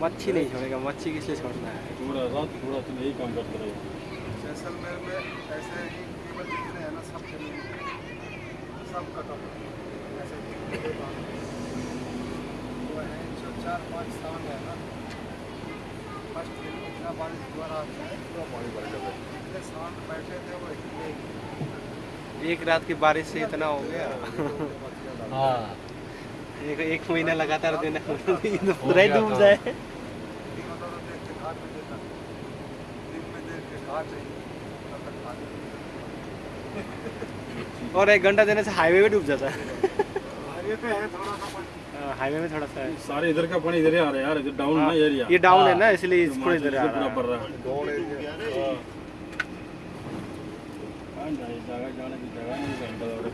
मच्छी नहीं छोड़ेगा, मच्छी किस लिए छोड़ना है। पूरा रात पूरा तुम यही काम करते रहे। जैसलमेर में ऐसे ही केवल जितने हैं ना सब जमीन सब कटा ऐसे वो है जो 4-5 स्थान है ना फर्स्ट दिन इतना बारिश दोबारा आता है पूरा पानी भर जाता है। इतने स्थान बैठे थे वो इतने एक रात की बारिश से इतना हो गया। हाँ एक महीना लगातार देना तो पूरा ही डूब जाए। और 1 घंटा देने से हाईवे भी डूब जाता है। हाईवे पे है थोड़ा सा पानी। हाईवे में थोड़ा सा है। सारे इधर का पानी इधर ही आ रहा है यार, इधर डाउन ना एरिया। ये डाउन है ना, इसलिए इसको इधर आ रहा पूरा है। भर रहा है। दौड़ एरिया जाने की जगह नहीं, घंटा दौड़े।